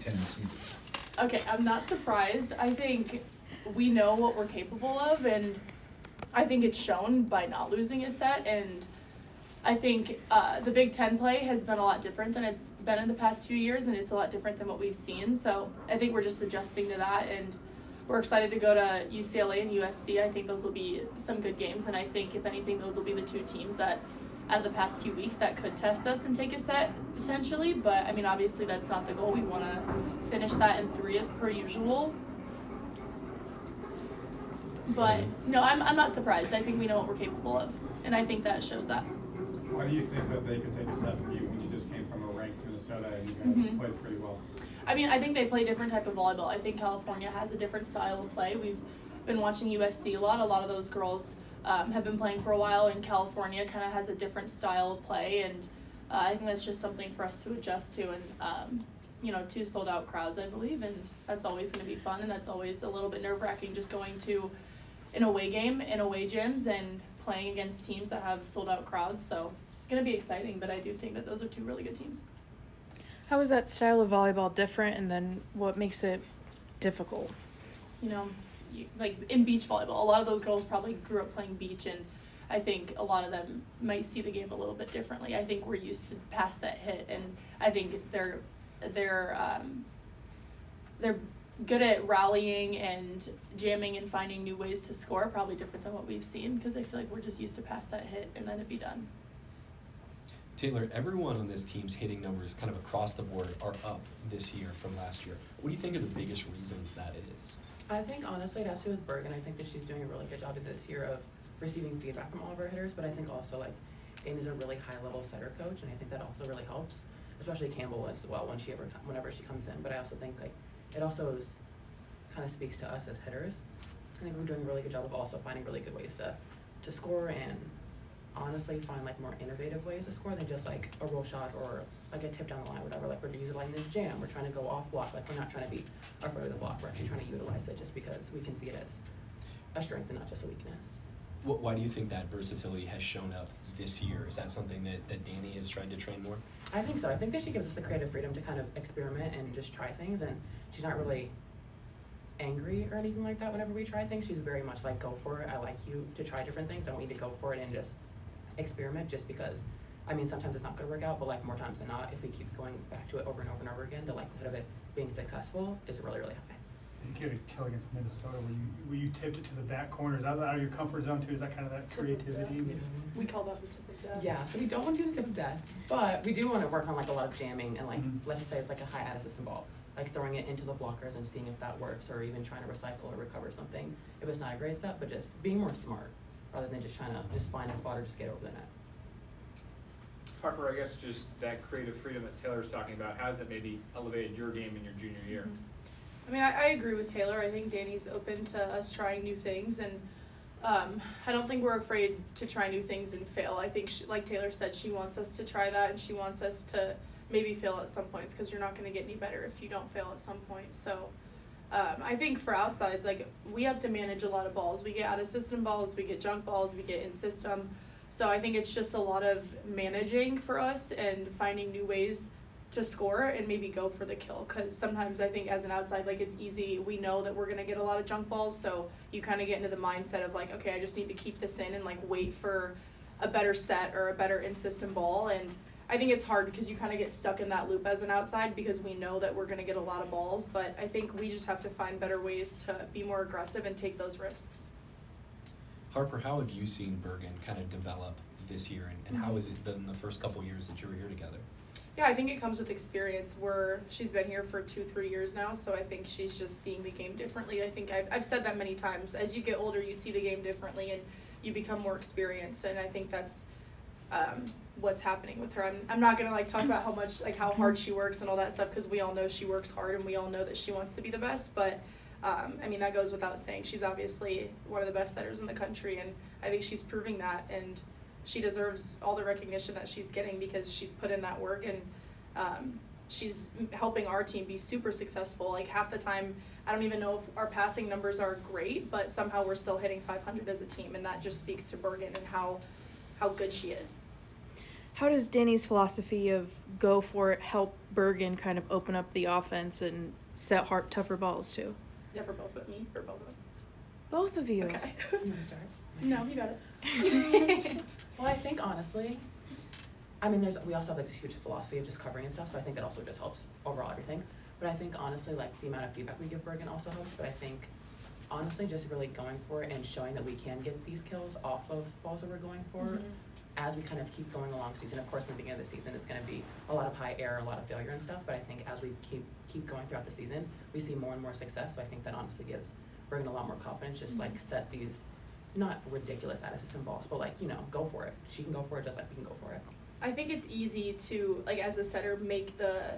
10 this week? Okay, I'm not surprised. I think we know what we're capable of, and I think it's shown by not losing a set, and I think the Big Ten play has been a lot different than it's been in the past few years, and it's a lot different than what we've seen. So I think we're just adjusting to that, and we're excited to go to UCLA and USC. I think those will be some good games, and I think, if anything, those will be the two teams that, out of the past few weeks, that could test us and take a set, potentially. But, I mean, obviously that's not the goal. We want to finish that in 3 per usual. But, no, I'm not surprised. I think we know what we're capable of, and I think that shows that. Why do you think that they could take a step from you when you just came from a ranked Minnesota and you guys played pretty well? I mean, I think they play a different type of volleyball. I think California has a different style of play. We've been watching USC a lot. A lot of those girls have been playing for a while, and California kind of has a different style of play, and I think that's just something for us to adjust to. And, 2 sold-out crowds, I believe, and that's always going to be fun, and that's always a little bit nerve-wracking just going to an away game in away gyms and playing against teams that have sold-out crowds. So it's going to be exciting, but I do think that those are 2 really good teams. How is that style of volleyball different, and then what makes it difficult? Like in beach volleyball, a lot of those girls probably grew up playing beach, and I think a lot of them might see the game a little bit differently. I think we're used to pass that hit, and I think they're good at rallying and jamming and finding new ways to score, probably different than what we've seen, because I feel like we're just used to pass that hit and then it'd be done. Taylor, everyone on this team's hitting numbers kind of across the board are up this year from last year. What do you think are the biggest reasons that is? I think, honestly, it has to do with Bergen. I think that she's doing a really good job this year of receiving feedback from all of our hitters, but I think also, Dana's a really high-level setter coach, and I think that also really helps, especially Campbell as well whenever she comes in. But I also think, it also kind of speaks to us as hitters. I think we're doing a really good job of also finding really good ways to score, and honestly find more innovative ways to score than just a roll shot or a tip down the line, whatever. We're utilizing this jam, we're trying to go off block, we're not trying to be afraid of the block, we're actually trying to utilize it just because we can see it as a strength and not just a weakness. Why do you think that versatility has shown up this year? Is that something that Danny has tried to train more? I think so. I think that she gives us the creative freedom to kind of experiment and just try things, and she's not really angry or anything like that whenever we try things. She's very much go for it, I like you to try different things, I want you to go for it and just experiment, just because sometimes it's not going to work out, but more times than not, if we keep going back to it over and over and over again, the likelihood of it being successful is really, really high. You get a kill against Minnesota where you tipped it to the back corner. Is that out of your comfort zone too? Is that kind of that creativity? We call that the tip of death. Yeah, so we don't want to do the tip of death, but we do want to work on a lot of jamming and let's just say it's a high add assistant ball, throwing it into the blockers and seeing if that works, or even trying to recycle or recover something if it's not a great step, but just being more smart rather than just trying to just find a spot or just get over the net. Harper, I guess just that creative freedom that Taylor's talking about, how has it maybe elevated your game in your junior year? I mean, I agree with Taylor. I think Danny's open to us trying new things, and I don't think we're afraid to try new things and fail. I think, like Taylor said, she wants us to try that, and she wants us to maybe fail at some points, because you're not going to get any better if you don't fail at some point. So I think for outsides, we have to manage a lot of balls. We get out-of-system balls, we get junk balls, we get in-system. So I think it's just a lot of managing for us and finding new ways to score and maybe go for the kill, because sometimes I think as an outside, it's easy, we know that we're going to get a lot of junk balls, so you kind of get into the mindset of okay, I just need to keep this in and wait for a better set or a better in-system ball. And I think it's hard because you kind of get stuck in that loop as an outside, because we know that we're going to get a lot of balls, but I think we just have to find better ways to be more aggressive and take those risks. Harper, how have you seen Bergen kind of develop this year, and how has it been the first couple years that you were here together? Yeah, I think it comes with experience. She's been here for 2-3 years now, so I think she's just seeing the game differently. I think I've said that many times. As you get older, you see the game differently, and you become more experienced, and I think that's what's happening with her. I'm not gonna talk about how hard she works and all that stuff, because we all know she works hard, and we all know that she wants to be the best, but that goes without saying. She's obviously one of the best setters in the country, and I think she's proving that, and she deserves all the recognition that she's getting because she's put in that work, and she's helping our team be super successful. Half the time, I don't even know if our passing numbers are great, but somehow we're still hitting 500 as a team, and that just speaks to Bergen and how good she is. How does Danny's philosophy of go for it help Bergen kind of open up the offense and set tougher balls too? Yeah, for both of me, or both of us. Both of you. Okay. You want to start? No, you got it. Well, I think honestly, I mean, we also have like this huge philosophy of just covering and stuff, so I think that also just helps overall everything. But I think honestly, like the amount of feedback we give Bergen also helps, but I think honestly just really going for it and showing that we can get these kills off of balls that we're going for Mhm. as we kind of keep going along season. Of course, in the beginning of the season, it's going to be a lot of high error, a lot of failure and stuff, but I think as we keep going throughout the season, we see more and more success, so I think that honestly gives Bergen a lot more confidence, just like set these not ridiculous out-of-system balls, but like, you know, go for it. She can go for it just like we can go for it. I think it's easy to, like, as a setter, make the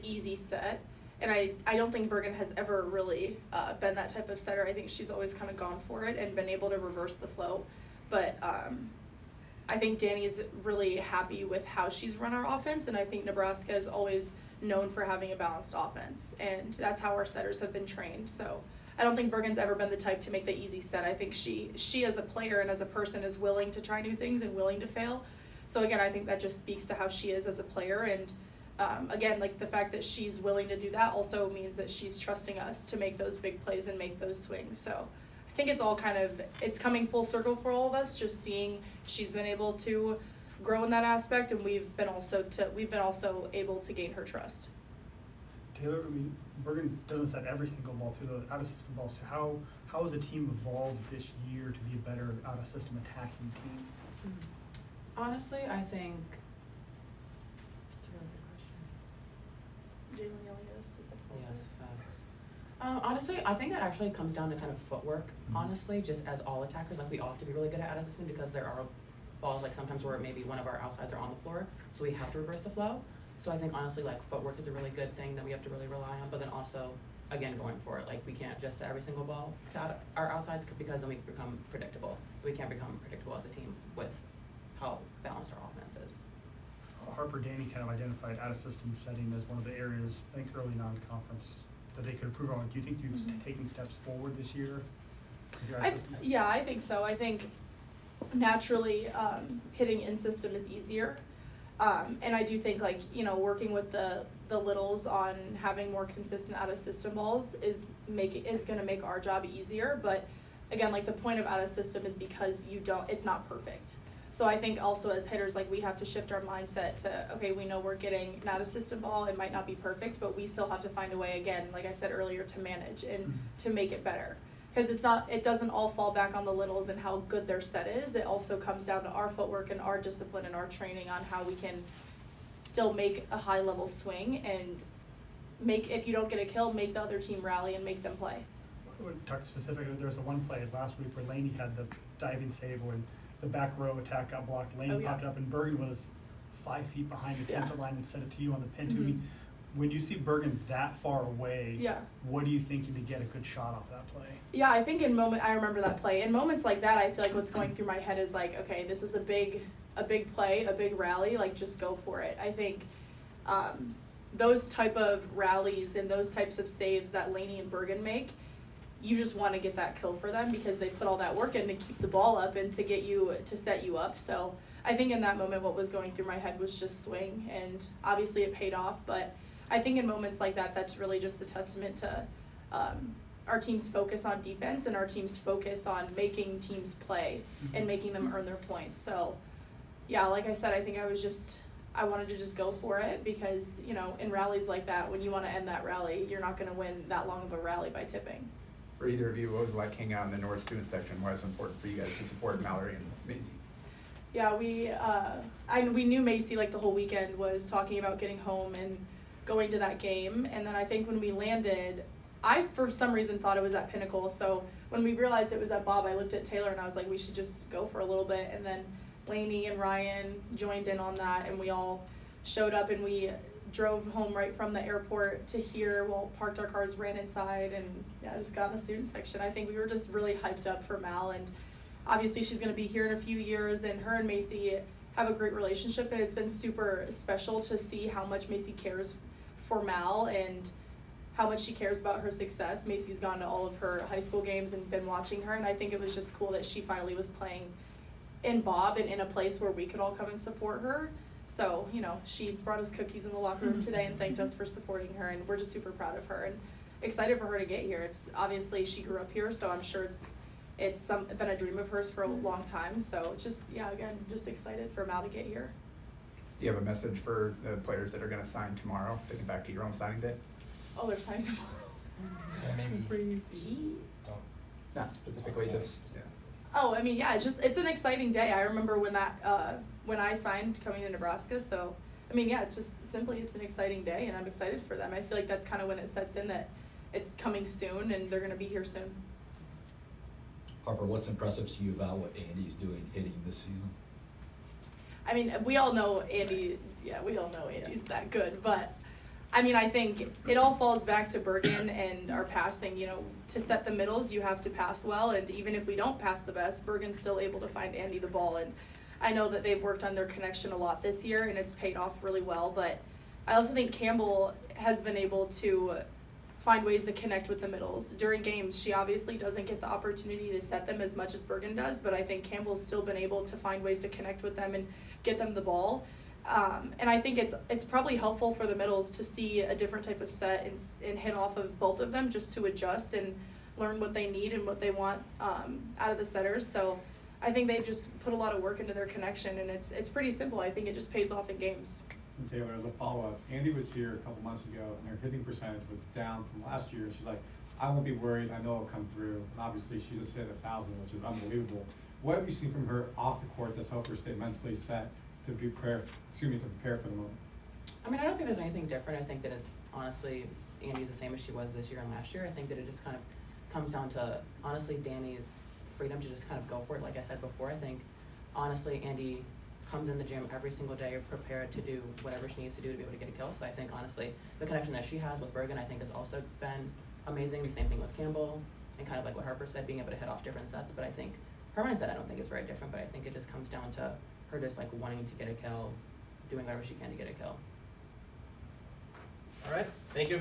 easy set. And I don't think Bergen has ever really been that type of setter. I think she's always kind of gone for it and been able to reverse the flow. But I think Danny's really happy with how she's run our offense, and I think Nebraska is always known for having a balanced offense, and that's how our setters have been trained. So I don't think Bergen's ever been the type to make the easy set. I think she as a player and as a person is willing to try new things and willing to fail. So again, I think that just speaks to how she is as a player, and again, like the fact that she's willing to do that also means that she's trusting us to make those big plays and make those swings. So I think it's all it's coming full circle for all of us, just seeing she's been able to grow in that aspect, and we've been also able to gain her trust. Taylor, I mean, Bergen doesn't set every single ball through the out-of-system balls. So how has the team evolved this year to be a better out-of-system attacking team? Honestly, I think that's a really good question. Jalen yelling at us is like, Yes, honestly, I think that actually comes down to kind of footwork, honestly, just as all attackers, like we all have to be really good at out-of-system because there are balls like sometimes where maybe one of our outsides are on the floor, so we have to reverse the flow. So I think honestly, like footwork is a really good thing that we have to really rely on, but then also, again, going for it. Like we can't just set every single ball to our outsides because then we become predictable. We can't become predictable as a team with how balanced our offense is. Harper, Danny kind of identified out-of-system setting as one of the areas, I think early non-conference, that they could improve on. Do you think you've taken steps forward this year with your out-of-system? Yeah, I think so. I think naturally hitting in system is easier. And I do think, like, you know, working with the littles on having more consistent out-of-system balls is going to make our job easier. But again, like the point of out-of-system is because it's not perfect. So I think also as hitters, like we have to shift our mindset to, okay, we know we're getting an out-of-system ball. It might not be perfect, but we still have to find a way, again, like I said earlier, to manage and to make it better. Because it doesn't all fall back on the littles and how good their set is. It also comes down to our footwork and our discipline and our training on how we can still make a high level swing and if you don't get a kill, make the other team rally and make them play. We'll talk specifically, there was the one play last week where Laney had the diving save when the back row attack got blocked. Laney popped up and Bergen was 5 feet behind the 10-foot line and sent it to you on the pin. I mean, when you see Bergen that far away, what do you think to get a good shot off that play? Yeah, I think I remember that play. In moments like that, I feel like what's going through my head is like, okay, this is a big play, a big rally, like just go for it. I think those type of rallies and those types of saves that Laney and Bergen make, you just want to get that kill for them because they put all that work in to keep the ball up and to set you up. So I think in that moment what was going through my head was just swing, and obviously it paid off, but I think in moments like that, that's really just a testament to our team's focus on defense and our team's focus on making teams play and making them earn their points. So yeah, like I said, I think I wanted to just go for it because, you know, in rallies like that, when you want to end that rally, you're not going to win that long of a rally by tipping. For either of you, what was it like hanging out in the North student section? Why was it important for you guys to support Mallory and Maisie? Yeah, we knew Macy like the whole weekend was talking about getting home and going to that game, and then I think when we landed, I for some reason thought it was at Pinnacle, so when we realized it was at Bob, I looked at Taylor and I was like, we should just go for a little bit, and then Lainey and Ryan joined in on that, and we all showed up and we drove home right from the airport to here, parked our cars, ran inside, and just got in the student section. I think we were just really hyped up for Mal, and obviously she's going to be here in a few years, and her and Macy have a great relationship, and it's been super special to see how much Macy cares for Mal and how much she cares about her success. Macy's gone to all of her high school games and been watching her, and I think it was just cool that she finally was playing in Bob and in a place where we could all come and support her. So, you know, she brought us cookies in the locker room today and thanked us for supporting her, and we're just super proud of her and excited for her to get here. It's obviously she grew up here, so I'm sure it's been a dream of hers for a long time. So just, yeah, again, just excited for Mal to get here. Do you have a message for the players that are gonna sign tomorrow, thinking back to your own signing day? Oh, they're signing tomorrow. Gee. Not specifically, just, yeah. Oh, I mean, yeah, it's an exciting day. I remember when I signed coming to Nebraska, so, I mean, yeah, it's an exciting day, and I'm excited for them. I feel like that's kind of when it sets in that it's coming soon, and they're gonna be here soon. Harper, what's impressive to you about what Andy's doing hitting this season? I mean, we all know Andy's that good, but I mean, I think it all falls back to Bergen and our passing. You know, to set the middles, you have to pass well, and even if we don't pass the best, Bergen's still able to find Andy the ball. And I know that they've worked on their connection a lot this year, and it's paid off really well. But I also think Campbell has been able to find ways to connect with the middles. During games, she obviously doesn't get the opportunity to set them as much as Bergen does, but I think Campbell's still been able to find ways to connect with them and get them the ball. And I think it's probably helpful for the middles to see a different type of set and hit off of both of them, just to adjust and learn what they need and what they want out of the setters. So I think they've just put a lot of work into their connection, and it's pretty simple. I think it just pays off in games. And Taylor, as a follow-up, Andy was here a couple months ago, and her hitting percentage was down from last year. She's like, I won't be worried, I know it'll come through. And obviously, she just hit 1,000, which is unbelievable. What have you seen from her off the court that's helped her stay mentally set to prepare for the moment? I mean, I don't think there's anything different. I think that it's honestly, Andy's the same as she was this year and last year. I think that it just kind of comes down to, honestly, Danny's freedom to just kind of go for it. Like I said before, I think, honestly, Andy comes in the gym every single day prepared to do whatever she needs to do to be able to get a kill. So I think, honestly, the connection that she has with Bergen, I think, has also been amazing. The same thing with Campbell, and kind of like what Harper said, being able to hit off different sets. But I think her mindset, I don't think is very different, but I think it just comes down to her just like wanting to get a kill, doing whatever she can to get a kill. All right, thank you.